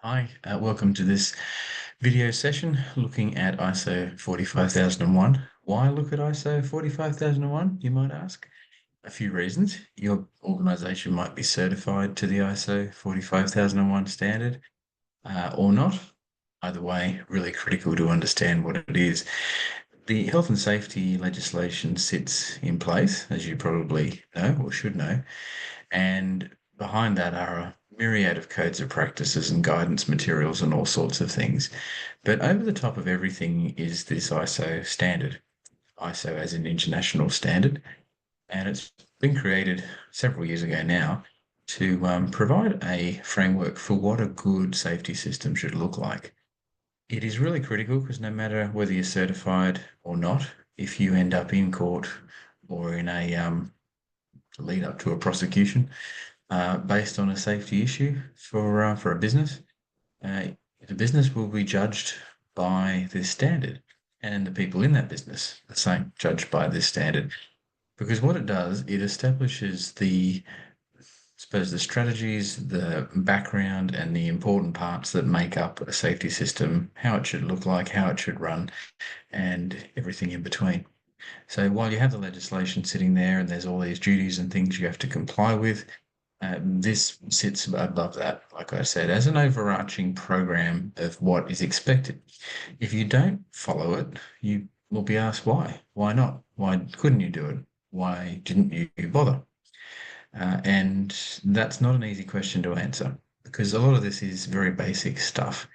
Hi, welcome to this video session looking at ISO 45001. Why look at ISO 45001, you might ask? A few reasons. Your organization might be certified to the ISO 45001 standard or not. Either way, really critical to understand what it is. The health and safety legislation sits in place, as you probably know or should know, and behind that are a myriad of codes of practices and guidance materials and all sorts of things. But over the top of everything is this ISO standard, ISO as an international standard. And it's been created several years ago now to provide a framework for what a good safety system should look like. It is really critical because no matter whether you're certified or not, if you end up in court or in a lead up to a prosecution, based on a safety issue for a business, uh, the business will be judged by this standard, and the people in that business the same, judged by this standard. Because what it does, it establishes I suppose, the strategies, the background, and the important parts that make up a safety system, how it should look like, how it should run, and everything in between. So while you have the legislation sitting there and there's all these duties and things you have to comply with, this sits above that, like I said, as an overarching program of what is expected. If you don't follow it, you will be asked why. Why not? Why couldn't you do it? Why didn't you bother? And that's not an easy question to answer because a lot of this is very basic stuff.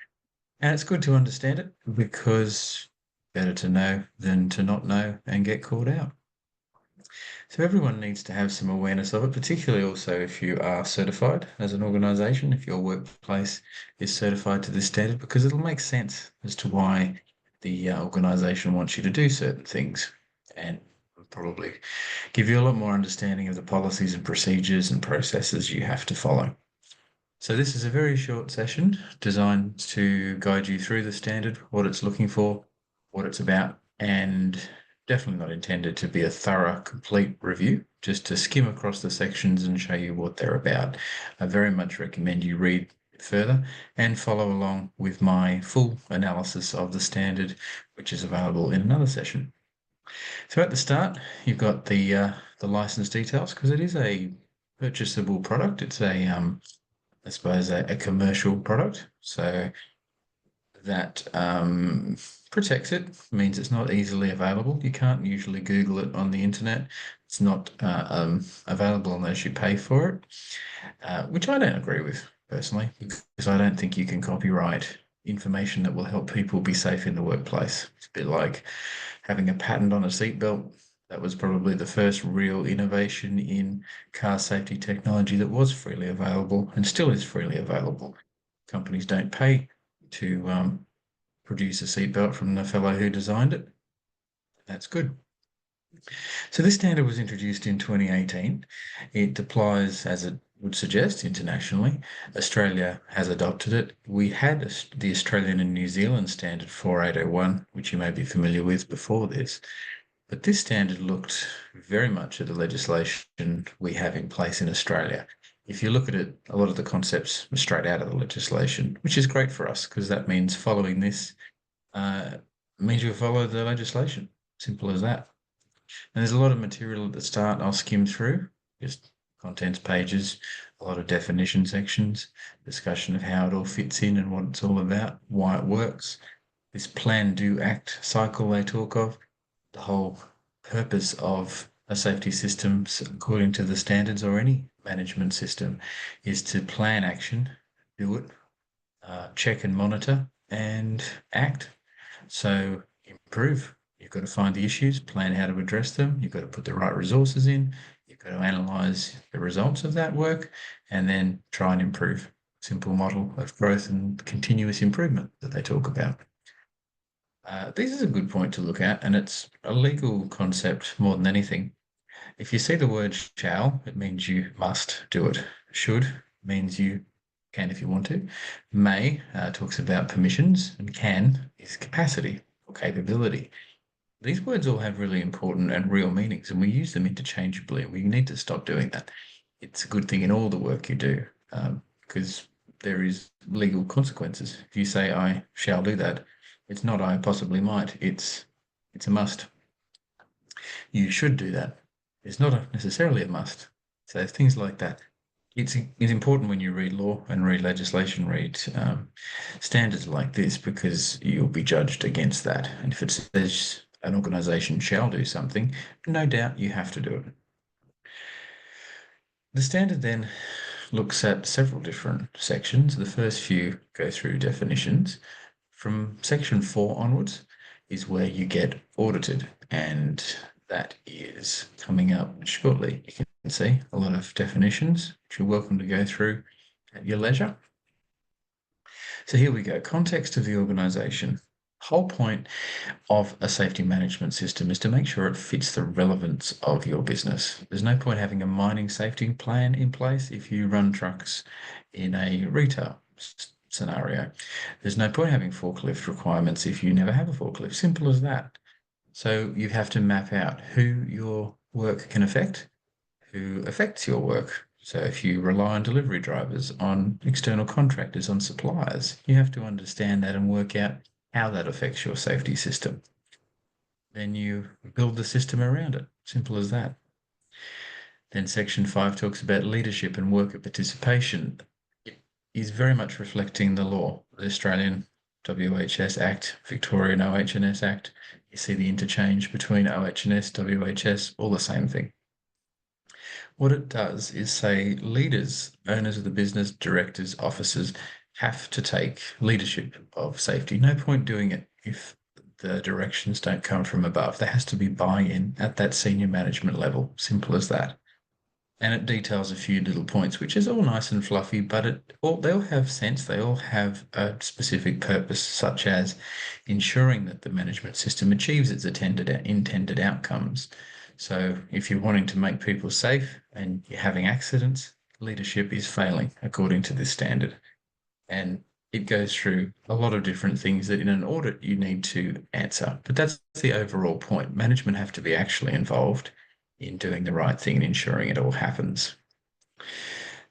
And it's good to understand it because better to know than to not know and get caught out. So everyone needs to have some awareness of it, particularly also if you are certified as an organization, if your workplace is certified to this standard, because it'll make sense as to why the organization wants you to do certain things and probably give you a lot more understanding of the policies and procedures and processes you have to follow. So this is a very short session designed to guide you through the standard, what it's looking for, what it's about, and definitely not intended to be a thorough, complete review, just to skim across the sections and show you what they're about. I very much recommend you read further and follow along with my full analysis of the standard, which is available in another session. So at the start, you've got the license details because it is a purchasable product. It's I suppose, a commercial product. So that protects it, means it's not easily available. You can't usually Google it on the internet. It's not available unless you pay for it, which I don't agree with personally, because I don't think you can copyright information that will help people be safe in the workplace. It's a bit like having a patent on a seatbelt. That was probably the first real innovation in car safety technology that was freely available and still is freely available. Companies don't pay to produce a seatbelt from the fellow who designed it. That's good. So this standard was introduced in 2018. It applies, as it would suggest, internationally. Australia has adopted it. We had the Australian and New Zealand standard 4801, which you may be familiar with before this. But this standard looked very much at the legislation we have in place in Australia. If you look at it, a lot of the concepts are straight out of the legislation, which is great for us because that means following this uh, means you follow the legislation. Simple as that. And there's a lot of material at the start I'll skim through, just contents pages, a lot of definition sections, discussion of how it all fits in and what it's all about, why it works. This plan, do, act cycle they talk of, the whole purpose of a safety system, according to the standards or any management system, is to plan action, do it, check and monitor, and act. So improve. You've got to find the issues, plan how to address them. You've got to put the right resources in. You've got to analyze the results of that work and then try and improve. Simple model of growth and continuous improvement that they talk about. This is a good point to look at, and it's a legal concept more than anything. If you see the word shall, it means you must do it. Should means you can if you want to. May talks about permissions, and can is capacity or capability. These words all have really important and real meanings, and we use them interchangeably, and we need to stop doing that. It's a good thing in all the work you do, because there is legal consequences. If you say I shall do that, it's not I possibly might. It's a must. You should do that. It's not necessarily a must. So things like that. It's important when you read law and read legislation, read standards like this, because you'll be judged against that. And if it says an organisation shall do something, no doubt you have to do it. The standard then looks at several different sections. The first few go through definitions. From section 4 onwards is where you get audited, and that is coming up shortly. You can see a lot of definitions, which you're welcome to go through at your leisure. So here we go. Context of the organisation. Whole point of a safety management system is to make sure it fits the relevance of your business. There's no point having a mining safety plan in place if you run trucks in a retail scenario. There's no point having forklift requirements if you never have a forklift. Simple as that. So you have to map out who your work can affect, who affects your work. So if you rely on delivery drivers, on external contractors, on suppliers, you have to understand that and work out how that affects your safety system. Then you build the system around it. Simple as that. Then section 5 talks about leadership and worker participation. It is very much reflecting the law, the Australian WHS Act, Victorian OH&S Act. You see the interchange between OH&S, WHS, all the same thing. What it does is say leaders, owners of the business, directors, officers have to take leadership of safety. No point doing it if the directions don't come from above. There has to be buy-in at that senior management level. Simple as that. And it details a few little points, which is all nice and fluffy, but they all have sense. They all have a specific purpose, such as ensuring that the management system achieves its intended outcomes. So if you're wanting to make people safe and you're having accidents, leadership is failing according to this standard. And it goes through a lot of different things that in an audit you need to answer. But that's the overall point. Management have to be actually involved in doing the right thing and ensuring it all happens.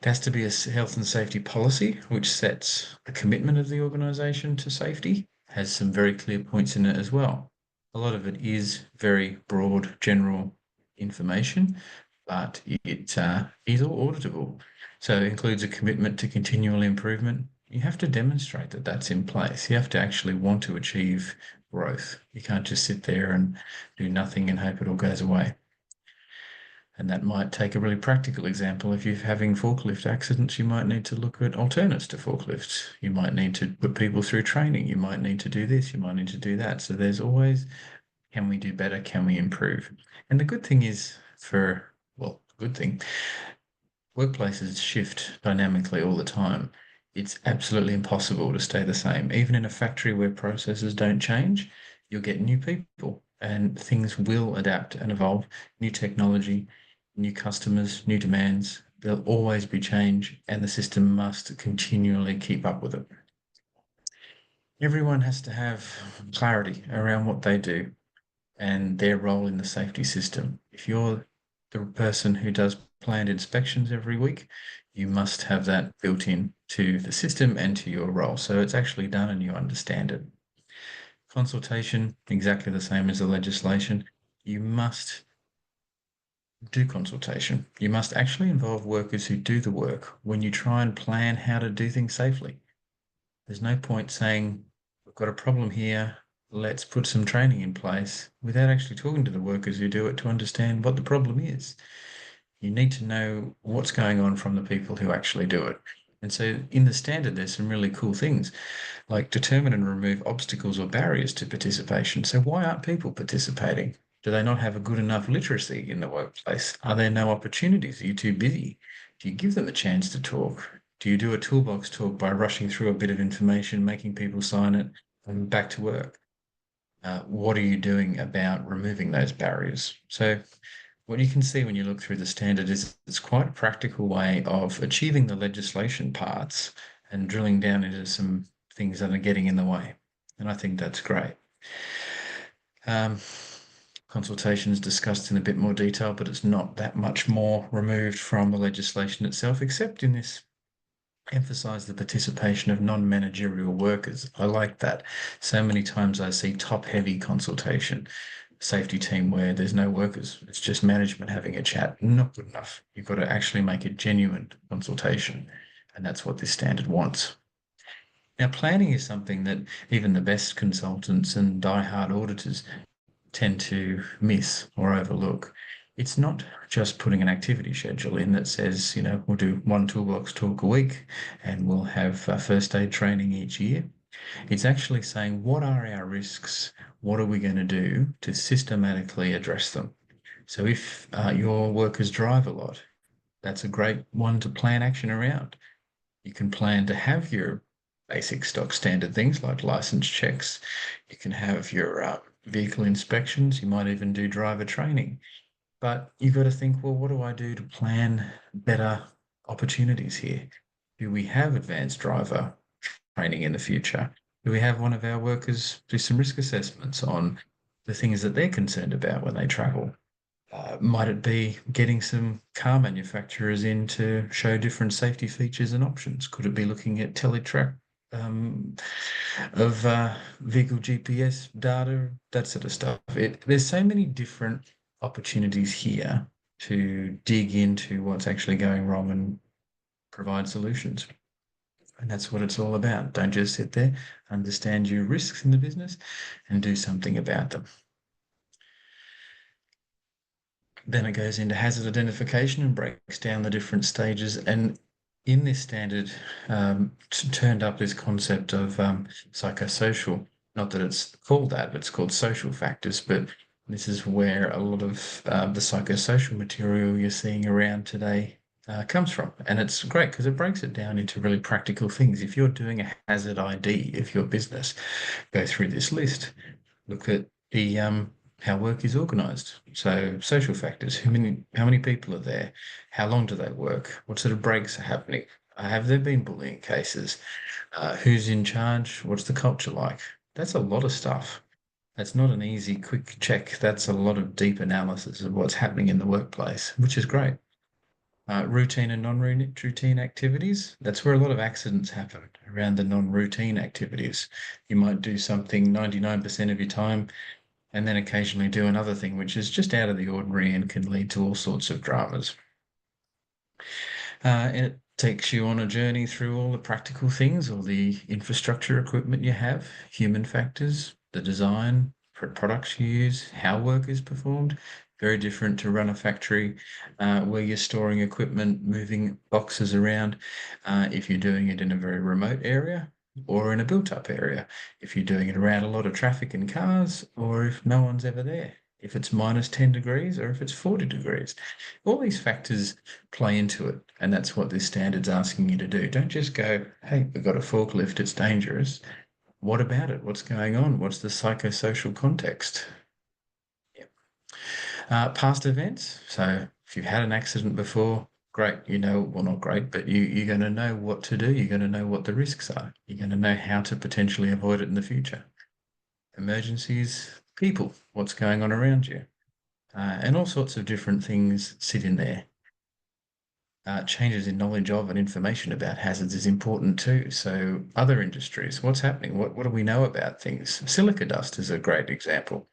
There has to be a health and safety policy which sets the commitment of the organisation to safety, has some very clear points in it as well. A lot of it is very broad, general information, but it is all auditable. So it includes a commitment to continual improvement. You have to demonstrate that that's in place. You have to actually want to achieve growth. You can't just sit there and do nothing and hope it all goes away. And that might take a really practical example. If you're having forklift accidents, you might need to look at alternates to forklifts. You might need to put people through training. You might need to do this. You might need to do that. So there's always, can we do better? Can we improve? And the good thing is workplaces shift dynamically all the time. It's absolutely impossible to stay the same. Even in a factory where processes don't change, you'll get new people and things will adapt and evolve. New technology, new customers, new demands. There'll always be change, and the system must continually keep up with it. Everyone has to have clarity around what they do and their role in the safety system. If you're the person who does planned inspections every week, you must have that built in to the system and to your role. So it's actually done and you understand it. Consultation, exactly the same as the legislation. You must do consultation. You must actually involve workers who do the work when you try and plan how to do things safely. There's no point saying, we've got a problem here, let's put some training in place without actually talking to the workers who do it to understand what the problem is. You need to know what's going on from the people who actually do it. And so in the standard, there's some really cool things like determine and remove obstacles or barriers to participation. So why aren't people participating? Do they not have a good enough literacy in the workplace? Are there no opportunities? Are you too busy? Do you give them a chance to talk? Do you do a toolbox talk by rushing through a bit of information, making people sign it, and back to work? What are you doing about removing those barriers? So what you can see when you look through the standard is it's quite a practical way of achieving the legislation parts and drilling down into some things that are getting in the way. And I think that's great. Consultation is discussed in a bit more detail, but it's not that much more removed from the legislation itself, except in this Emphasize the participation of non-managerial workers. I like that. So many times I see top-heavy consultation, safety team where there's no workers. It's just management having a chat. Not good enough. You've got to actually make a genuine consultation. And that's what this standard wants. Now, planning is something that even the best consultants and die-hard auditors tend to miss or overlook. It's not just putting an activity schedule in that says, we'll do one toolbox talk a week and we'll have first aid training each year. It's actually saying, what are our risks? What are we going to do to systematically address them? So if your workers drive a lot, that's a great one to plan action around. You can plan to have your basic stock standard things like license checks. You can have your vehicle inspections. You might even do driver training. But you've got to think, well, what do I do to plan better opportunities here? Do we have advanced driver training in the future? Do we have one of our workers do some risk assessments on the things that they're concerned about when they travel? Might it be getting some car manufacturers in to show different safety features and options? Could it be looking at teletrack um, of vehicle GPS data, that sort of stuff? There's so many different opportunities here to dig into what's actually going wrong and provide solutions. And that's what it's all about. Don't just sit there, understand your risks in the business and do something about them. Then it goes into hazard identification and breaks down the different stages. And in this standard, turned up this concept of psychosocial. Not that it's called that, but it's called social factors. But this is where a lot of the psychosocial material you're seeing around today comes from. And it's great because it breaks it down into really practical things. If you're doing a hazard ID of your business, go through this list, look at the how work is organized. So social factors, how many people are there? How long do they work? What sort of breaks are happening? Have there been bullying cases? Who's in charge? What's the culture like? That's a lot of stuff. That's not an easy, quick check. That's a lot of deep analysis of what's happening in the workplace, which is great. Routine and non-routine activities. That's where a lot of accidents happen around the non-routine activities. You might do something 99% of your time and then occasionally do another thing which is just out of the ordinary and can lead to all sorts of dramas. And it takes you on a journey through all the practical things, all the infrastructure equipment you have, human factors, the design, products you use, how work is performed. Very different to run a factory where you're storing equipment, moving boxes around. If you're doing it in a very remote area, or in a built-up area, if you're doing it around a lot of traffic and cars, or if no one's ever there, if it's minus 10 degrees or if it's 40 degrees. All these factors play into it, and that's what this standard's asking you to do. Don't just go, hey, we've got a forklift, it's dangerous. What about it? What's going on? What's the psychosocial context? Yeah. Past events. So if you've had an accident before, great, well, not great, but you're going to know what to do. You're going to know what the risks are. You're going to know how to potentially avoid it in the future. Emergencies, people, what's going on around you. And all sorts of different things sit in there. Changes in knowledge of and information about hazards is important too. So other industries, what's happening? What do we know about things? Silica dust is a great example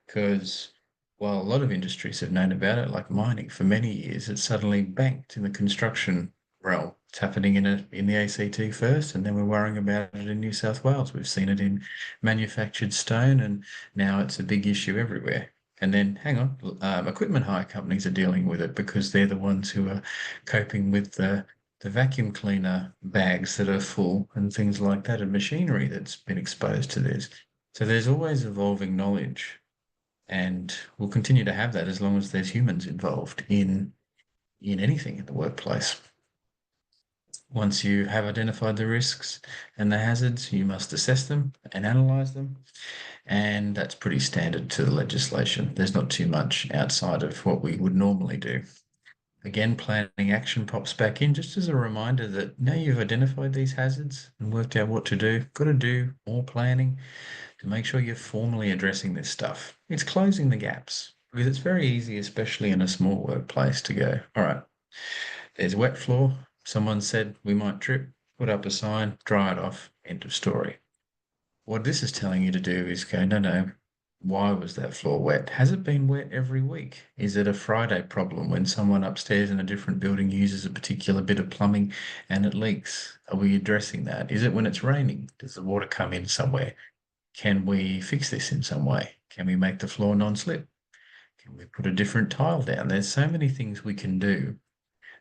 because while a lot of industries have known about it, like mining, for many years, it's suddenly banked in the construction realm. It's happening in the ACT first, and then we're worrying about it in New South Wales. We've seen it in manufactured stone, and now it's a big issue everywhere. And then, hang on, equipment hire companies are dealing with it because they're the ones who are coping with the vacuum cleaner bags that are full and things like that, and machinery that's been exposed to this. So there's always evolving knowledge, and we'll continue to have that as long as there's humans involved in anything in the workplace. Once you have identified the risks and the hazards, you must assess them and analyze them. And that's pretty standard to the legislation. There's not too much outside of what we would normally do. Again, planning action pops back in just as a reminder that now you've identified these hazards and worked out what to do, got to do more planning to make sure you're formally addressing this stuff. It's closing the gaps because it's very easy, especially in a small workplace, to go, all right, there's a wet floor. Someone said we might trip. put up a sign, dry it off, end of story. What this is telling you to do is go, no, no, why was that floor wet? Has it been wet every week? Is it a Friday problem when someone upstairs in a different building uses a particular bit of plumbing and it leaks? Are we addressing that? Is it when it's raining? Does the water come in somewhere? Can we fix this in some way? Can we make the floor non-slip? Can we put a different tile down? There's so many things we can do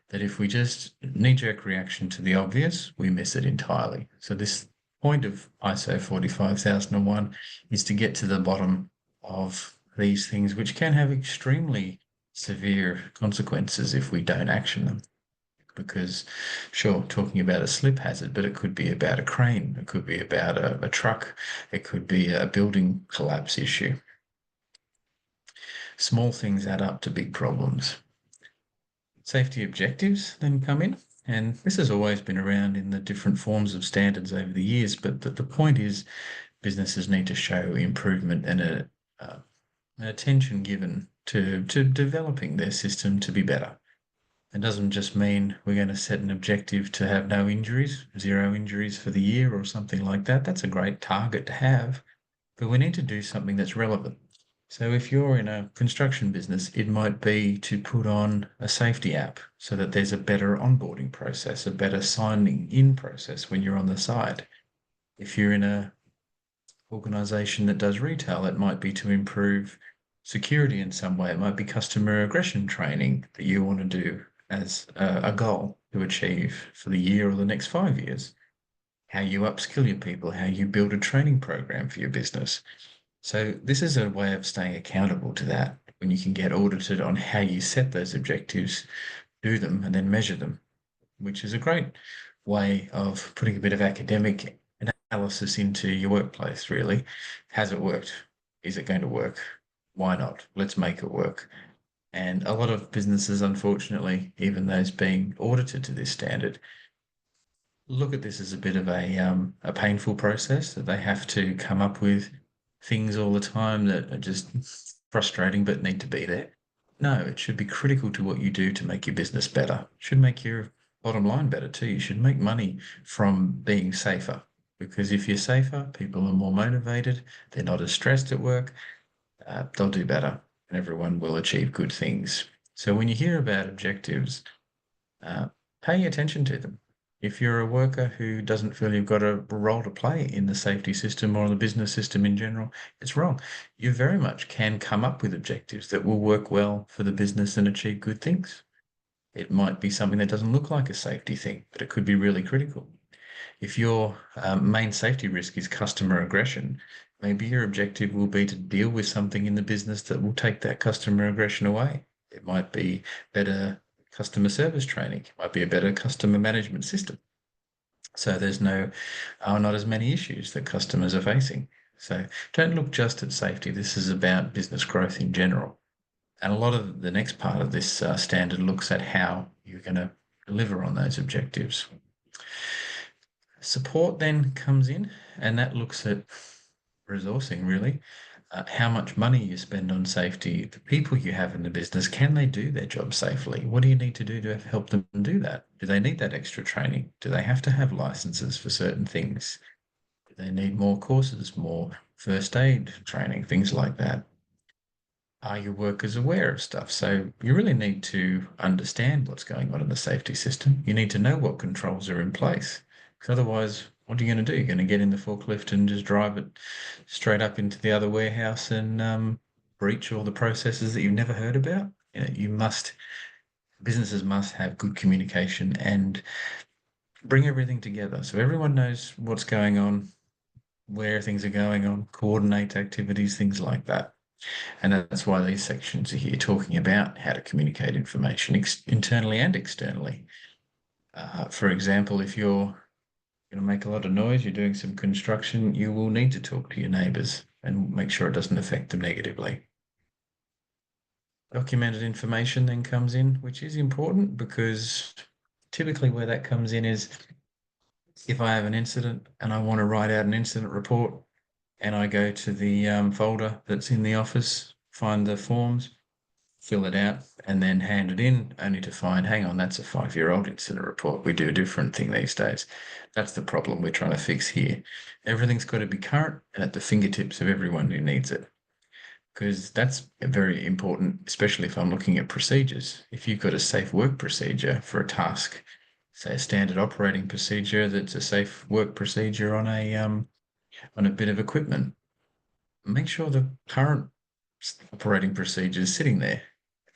that if we just knee-jerk reaction to the obvious, we miss it entirely. So this point of ISO 45001 is to get to the bottom of these things, which can have extremely severe consequences if we don't action them. Because, sure, talking about a slip hazard, but it could be about a crane, it could be about a truck, it could be a building collapse issue. Small things add up to big problems. Safety objectives then come in, and this has always been around in the different forms of standards over the years, but the point is businesses need to show improvement and an attention given to developing their system to be better. It doesn't just mean we're going to set an objective to have no injuries, 0 injuries for the year or something like that. That's a great target to have, but we need to do something that's relevant. So if you're in a construction business, it might be to put on a safety app so that there's a better onboarding process, a better signing in process when you're on the site. If you're in a organization that does retail, it might be to improve security in some way. It might be customer aggression training that you want to do as a goal to achieve for the year or the next 5 years. How you upskill your people, how you build a training program for your business. So this is a way of staying accountable to that when you can get audited on how you set those objectives, do them, and then measure them, which is a great way of putting a bit of academic analysis into your workplace, really. Has it worked? Is it going to work? Why not? Let's make it work. And a lot of businesses, unfortunately, even those being audited to this standard, look at this as a bit of a painful process that they have to come up with things all the time that are just frustrating but need to be there. No, it should be critical to what you do to make your business better. It should make your bottom line better too. You should make money from being safer because if you're safer, people are more motivated, they're not as stressed at work, they'll do better and everyone will achieve good things. So when you hear about objectives, uh, pay attention to them. If you're a worker who doesn't feel you've got a role to play in the safety system or the business system in general, it's wrong. You very much can come up with objectives that will work well for the business and achieve good things. It might be something that doesn't look like a safety thing, but it could be really critical. If your main safety risk is customer aggression, maybe your objective will be to deal with something in the business that will take that customer aggression away. It might be better customer service training. It might be a better customer management system. So there's not as many issues that customers are facing. So don't look just at safety. This is about business growth in general. And a lot of the next part of this standard looks at how you're going to deliver on those objectives. Support then comes in, and that looks at resourcing really. How much money you spend on safety, the people you have in the business, can they do their job safely? What do you need to do to help them do that? Do they need that extra training? Do they have to have licenses for certain things? Do they need more courses, more first aid training, things like that? Are your workers aware of stuff? So you really need to understand what's going on in the safety system. You need to know what controls are in place. Because otherwise, what are you going to do? You're going to get in the forklift and just drive it straight up into the other warehouse and breach all the processes that you've never heard about? Businesses must have good communication and bring everything together so everyone knows what's going on, where things are going on, coordinate activities, things like that. And that's why these sections are here talking about how to communicate information internally and externally. For example, if you're going to make a lot of noise, you're doing some construction, you will need to talk to your neighbours and make sure it doesn't affect them negatively. Documented information then comes in, which is important because typically where that comes in is if I have an incident and I want to write out an incident report and I go to the folder that's in the office, find the forms, fill it out, and then hand it in, only to find, hang on, that's a 5-year-old incident report. We do a different thing these days. That's the problem we're trying to fix here. Everything's got to be current and at the fingertips of everyone who needs it. Because that's very important, especially if I'm looking at procedures. If you've got a safe work procedure for a task, say a standard operating procedure that's a safe work procedure on a bit of equipment, make sure the current operating procedure is sitting there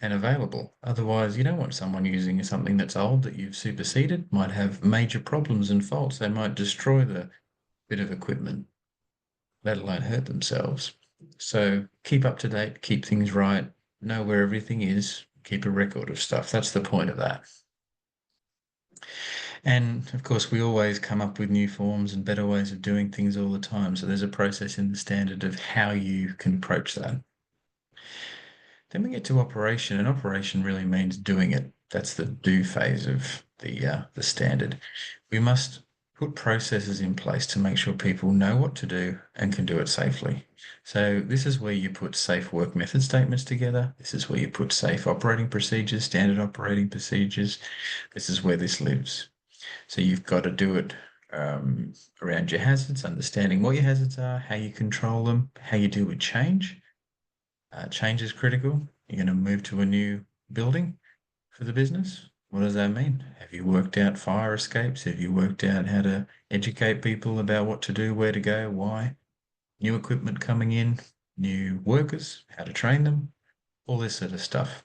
and available. Otherwise, you don't want someone using something that's old that you've superseded, might have major problems and faults. They might destroy the bit of equipment, let alone hurt themselves. So keep up to date, keep things right, know where everything is, keep a record of stuff. That's the point of that. And of course, we always come up with new forms and better ways of doing things all the time. So there's a process in the standard of how you can approach that. Then we get to operation, and operation really means doing it. That's the do phase of the standard. We must put processes in place to make sure people know what to do and can do it safely. So this is where you put safe work method statements together. This is where you put safe operating procedures, standard operating procedures. This is where this lives. So you've got to do it around your hazards, understanding what your hazards are, how you control them, how you deal with change. Change is critical. You're going to move to a new building for the business. What does that mean? Have you worked out fire escapes? Have you worked out how to educate people about what to do, where to go, why? New equipment coming in, new workers, how to train them, all this sort of stuff.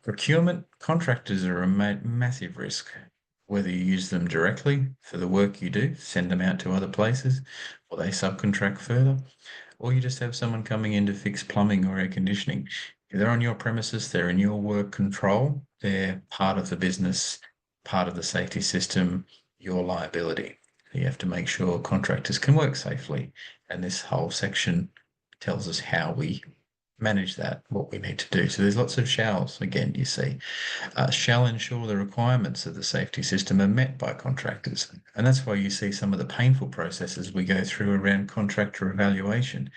Procurement, contractors are a massive risk. Whether you use them directly for the work you do, send them out to other places, or they subcontract further, or you just have someone coming in to fix plumbing or air conditioning. If they're on your premises, they're in your work control, they're part of the business, part of the safety system, your liability. You have to make sure contractors can work safely. And this whole section tells us how we manage that, what we need to do. So there's lots of shalls, again, you see. Shall ensure the requirements of the safety system are met by contractors. And that's why you see some of the painful processes we go through around contractor evaluation.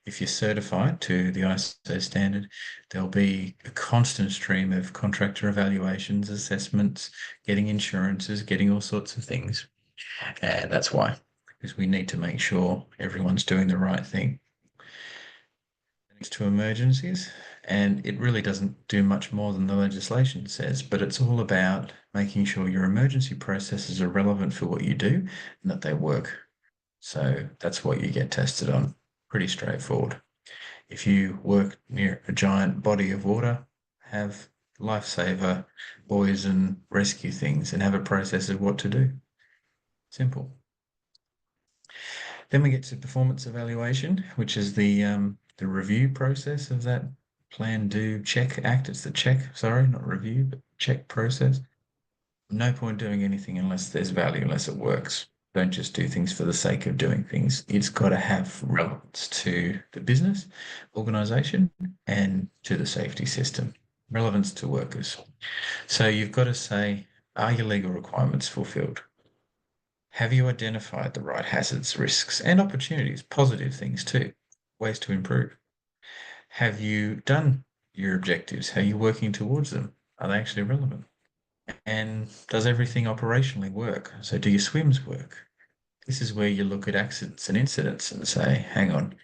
If you're certified to the ISO standard, there'll be a constant stream of contractor evaluations, assessments, getting insurances, getting all sorts of things. And that's why, because we need to make sure everyone's doing the right thing. To emergencies, and it really doesn't do much more than the legislation says, but it's all about making sure your emergency processes are relevant for what you do and that they work. So that's what you get tested on. Pretty straightforward. If you work near a giant body of water, have lifesaver buoys and rescue things and have a process of what to do. Simple. Then we get to performance evaluation, which is the review process of that plan, do, check, act. It's the check, sorry, not review, but check process. No point doing anything unless there's value, unless it works. Don't just do things for the sake of doing things. It's got to have relevance to the business, organization, and to the safety system, relevance to workers. So you've got to say, are your legal requirements fulfilled? Have you identified the right hazards, risks, and opportunities, positive things too, ways to improve? Have you done your objectives? Are you working towards them? Are they actually relevant? And does everything operationally work? So do your swims work? This is where you look at accidents and incidents and say, hang on,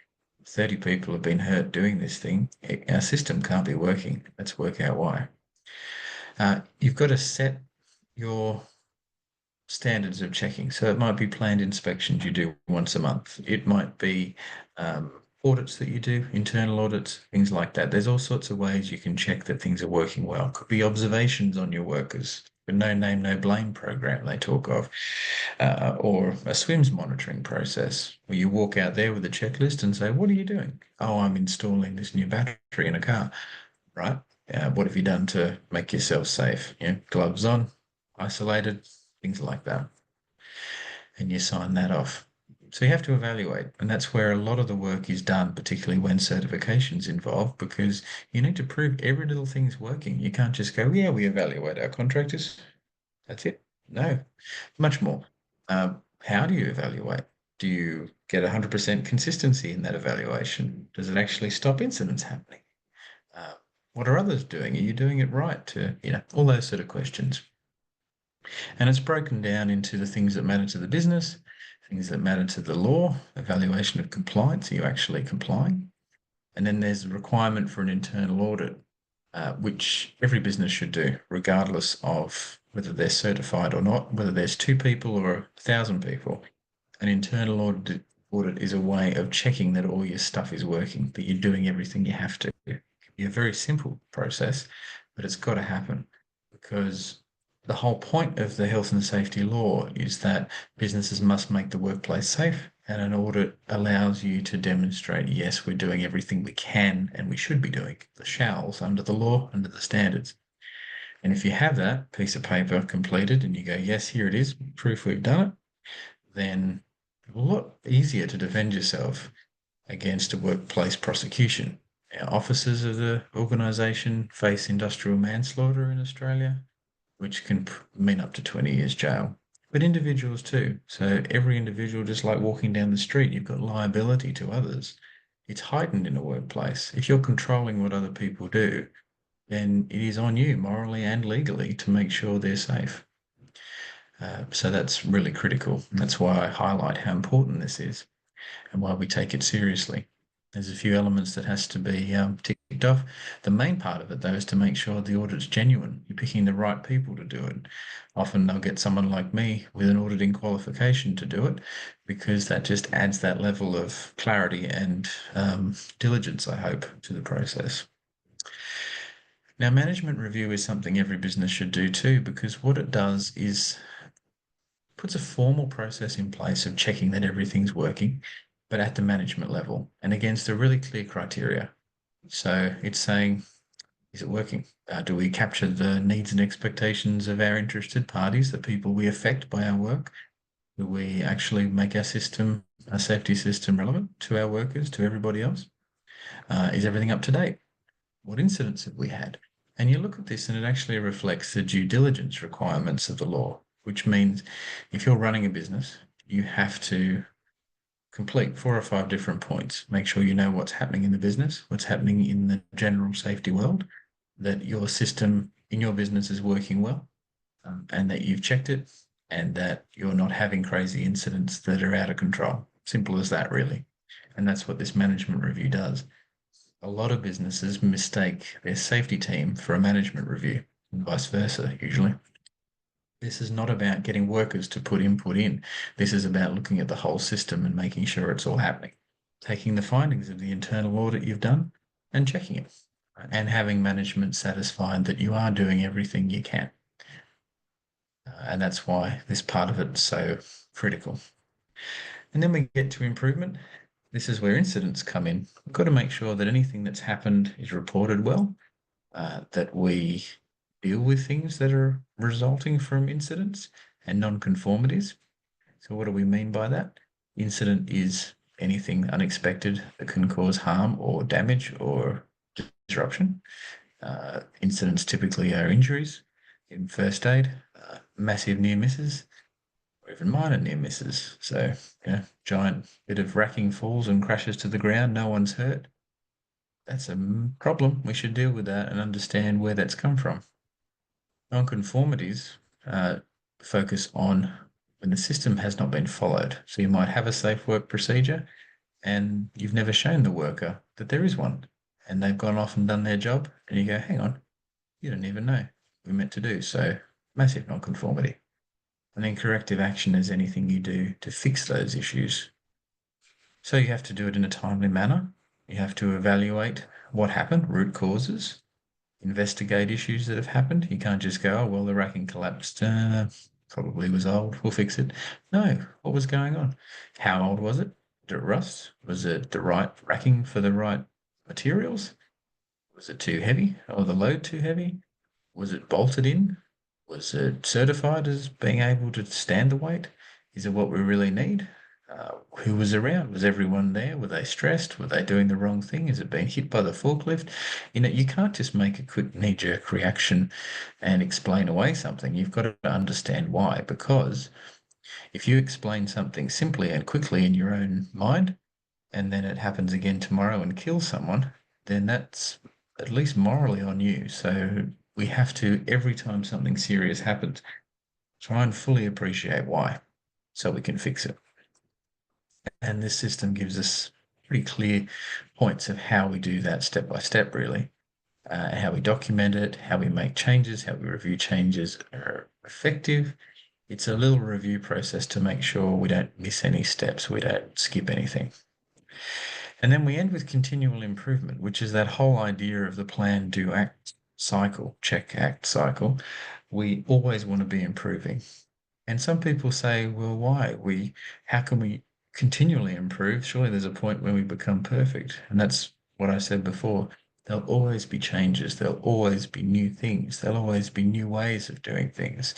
30 people have been hurt doing this thing. Our system can't be working. Let's work out why. You've got to set your standards of checking. So it might be planned inspections you do once a month. It might be audits that you do, internal audits, things like that. There's all sorts of ways you can check that things are working well. Could be observations on your workers, the no name, no blame program they talk of, or a swims monitoring process where you walk out there with a checklist and say, what are you doing? Oh, I'm installing this new battery in a car, right? What have you done to make yourself safe? Gloves on, isolated, things like that. And you sign that off. So you have to evaluate, and that's where a lot of the work is done, particularly when certification's involved, because you need to prove every little thing's working. You can't just go, yeah, we evaluate our contractors. That's it. No, much more. How do you evaluate? Do you get 100% consistency in that evaluation? Does it actually stop incidents happening? What are others doing? Are you doing it right? All those sort of questions. And it's broken down into the things that matter to the business, things that matter to the law, evaluation of compliance. Are you actually complying? And then there's a requirement for an internal audit, which every business should do, regardless of whether they're certified or not, whether there's 2 people or 1,000 people. An internal audit is a way of checking that all your stuff is working, that you're doing everything you have to. It can be a very simple process, but it's got to happen because the whole point of the health and safety law is that businesses must make the workplace safe, and an audit allows you to demonstrate, yes, we're doing everything we can and we should be doing, the shalls under the law, under the standards. And if you have that piece of paper completed and you go, yes, here it is, proof we've done it, then a lot easier to defend yourself against a workplace prosecution. Our officers of the organisation face industrial manslaughter in Australia, which can mean up to 20 years jail. But individuals too. So every individual, just like walking down the street, you've got liability to others. It's heightened in a workplace. If you're controlling what other people do, then it is on you morally and legally to make sure they're safe. So that's really critical. That's why I highlight how important this is and why we take it seriously. There's a few elements that has to be ticked off. The main part of it, though, is to make sure the audit's genuine. You're picking the right people to do it. Often they'll get someone like me with an auditing qualification to do it because that just adds that level of clarity and diligence, I hope, to the process. Now, management review is something every business should do too, because what it does is puts a formal process in place of checking that everything's working, but at the management level and against a really clear criteria. So it's saying, is it working? Do we capture the needs and expectations of our interested parties, the people we affect by our work? Do we actually make our system, our safety system, relevant to our workers, to everybody else? Is everything up to date? What incidents have we had? And you look at this and it actually reflects the due diligence requirements of the law, which means if you're running a business, you have to complete 4 or 5 different points. Make sure you know what's happening in the business, what's happening in the general safety world, that your system in your business is working well, and that you've checked it, and that you're not having crazy incidents that are out of control. Simple as that, really. And that's what this management review does. A lot of businesses mistake their safety team for a management review, and vice versa, usually. This is not about getting workers to put input in. This is about looking at the whole system and making sure it's all happening. Taking the findings of the internal audit you've done and checking it, and having management satisfied that you are doing everything you can. And that's why this part of it's so critical. And then we get to improvement. This is where incidents come in. We've got to make sure that anything that's happened is reported well, that we deal with things that are resulting from incidents and non-conformities. So what do we mean by that? Incident is anything unexpected that can cause harm or damage or disruption. Incidents typically are injuries in first aid, massive near misses, or even minor near misses. So, giant bit of racking falls and crashes to the ground, no one's hurt. That's a problem. We should deal with that and understand where that's come from. Non-conformities focus on when the system has not been followed. So you might have a safe work procedure and you've never shown the worker that there is one, and they've gone off and done their job, and you go, hang on, you don't even know we meant to do. So massive non-conformity. And then corrective action is anything you do to fix those issues. So you have to do it in a timely manner. You have to evaluate what happened, root causes, investigate issues that have happened. You can't just go, oh, well, the racking collapsed. Probably was old. We'll fix it. No, what was going on? How old was it? Did it rust? Was it the right racking for the right materials? Was it too heavy or the load too heavy? Was it bolted in? Was it certified as being able to stand the weight? Is it what we really need? Who was around? Was everyone there? Were they stressed? Were they doing the wrong thing? Is it being hit by the forklift? You can't just make a quick knee-jerk reaction and explain away something. You've got to understand why, because if you explain something simply and quickly in your own mind, and then it happens again tomorrow and kills someone, then that's at least morally on you. So we have to, every time something serious happens, try and fully appreciate why so we can fix it. And this system gives us pretty clear points of how we do that step by step, really. How we document it, how we make changes, how we review changes are effective. It's a little review process to make sure we don't miss any steps, we don't skip anything. And then we end with continual improvement, which is that whole idea of the plan, do, act cycle, check, act cycle. We always want to be improving. And some people say, well, why? How can we continually improve? Surely there's a point where we become perfect. And that's what I said before. There'll always be changes. There'll always be new things. There'll always be new ways of doing things,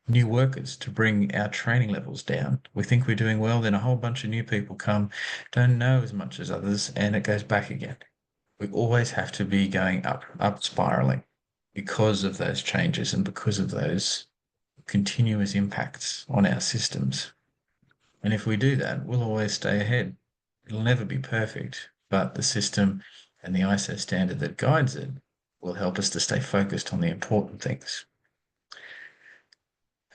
new workers to bring our training levels down. We think we're doing well, then a whole bunch of new people come, don't know as much as others, and it goes back again. We always have to be going up spiraling because of those changes and because of those continuous impacts on our systems. And if we do that, we'll always stay ahead. It'll never be perfect, but the system and the ISO standard that guides it will help us to stay focused on the important things.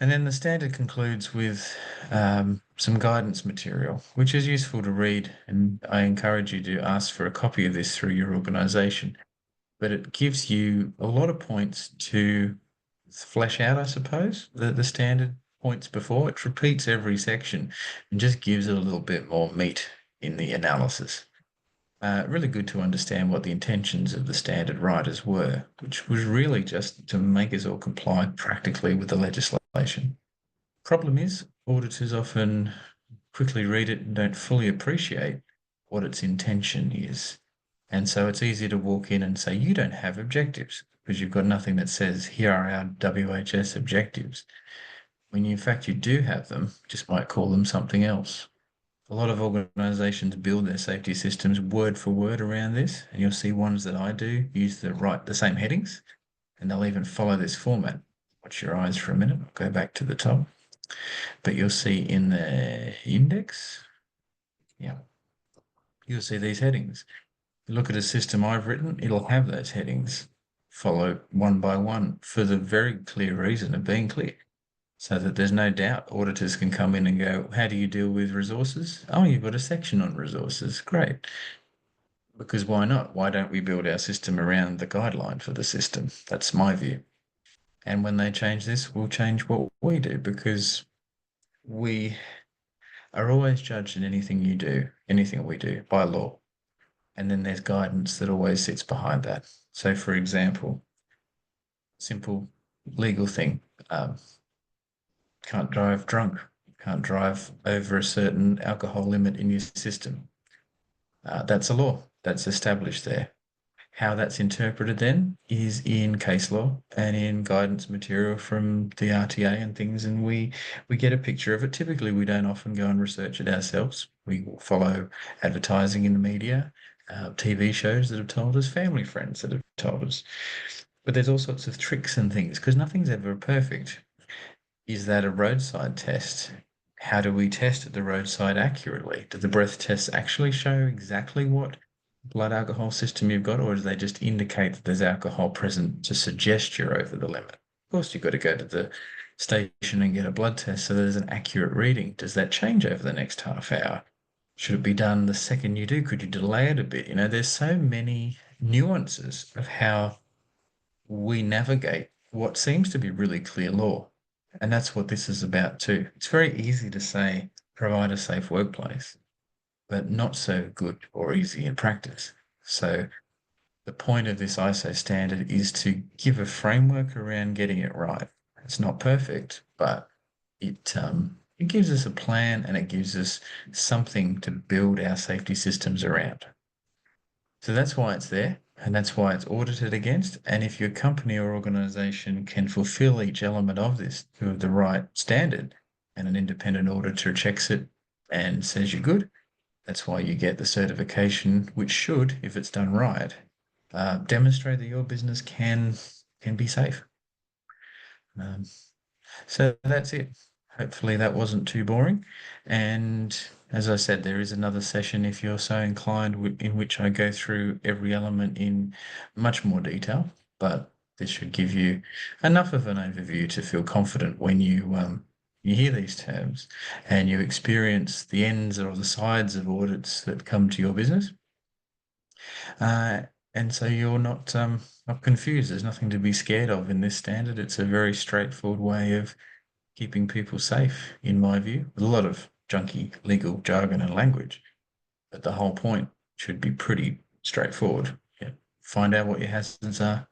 And then the standard concludes with some guidance material, which is useful to read. And I encourage you to ask for a copy of this through your organization. But it gives you a lot of points to flesh out, I suppose, the standard points before. It repeats every section and just gives it a little bit more meat in the analysis. Really good to understand what the intentions of the standard writers were, which was really just to make us all comply practically with the legislation. Problem is, auditors often quickly read it and don't fully appreciate what its intention is. And so it's easy to walk in and say, you don't have objectives because you've got nothing that says, here are our WHS objectives. When in fact you do have them, just might call them something else. A lot of organizations build their safety systems word for word around this, and you'll see ones that I do use the same headings, and they'll even follow this format. Watch your eyes for a minute. I'll go back to the top. But you'll see in the index, yeah, you'll see these headings. Look at a system I've written, it'll have those headings followed one by one for the very clear reason of being clear. So that there's no doubt auditors can come in and go, how do you deal with resources? Oh, you've got a section on resources. Great. Because why not? Why don't we build our system around the guideline for the system? That's my view. And when they change this, we'll change what we do because we are always judged in anything you do, anything we do by law. And then there's guidance that always sits behind that. So, for example, simple legal thing, can't drive drunk, can't drive over a certain alcohol limit in your system. That's a law that's established there. How that's interpreted then is in case law and in guidance material from the RTA and things, and we get a picture of it. Typically, we don't often go and research it ourselves. We will follow advertising in the media, TV shows that have told us, family friends that have told us. But there's all sorts of tricks and things because nothing's ever perfect. Is that a roadside test? How do we test at the roadside accurately? Do the breath tests actually show exactly what blood alcohol system you've got, or do they just indicate that there's alcohol present to suggest you're over the limit? Of course, you've got to go to the station and get a blood test so there's an accurate reading. Does that change over the next half hour? Should it be done the second you do? Could you delay it a bit? There's so many nuances of how we navigate what seems to be really clear law. And that's what this is about too. It's very easy to say, provide a safe workplace, but not so good or easy in practice. So the point of this ISO standard is to give a framework around getting it right. It's not perfect, but it gives us a plan and it gives us something to build our safety systems around. So that's why it's there and that's why it's audited against. And if your company or organization can fulfill each element of this to the right standard and an independent auditor checks it and says you're good, that's why you get the certification, which should, if it's done right, demonstrate that your business can be safe. So that's it. Hopefully that wasn't too boring. And As I said, there is another session if you're so inclined in which I go through every element in much more detail, but this should give you enough of an overview to feel confident when you hear these terms and you experience the ends or the sides of audits that come to your business. And so you're not confused. There's nothing to be scared of in this standard. It's a very straightforward way of keeping people safe, in my view, with a lot of junky legal jargon and language. But the whole point should be pretty straightforward. Yeah. Find out what your hazards are,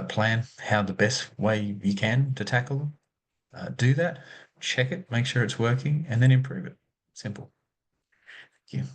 plan how the best way you can to tackle them. Do that, check it, make sure it's working, and then improve it. Simple. Thank you.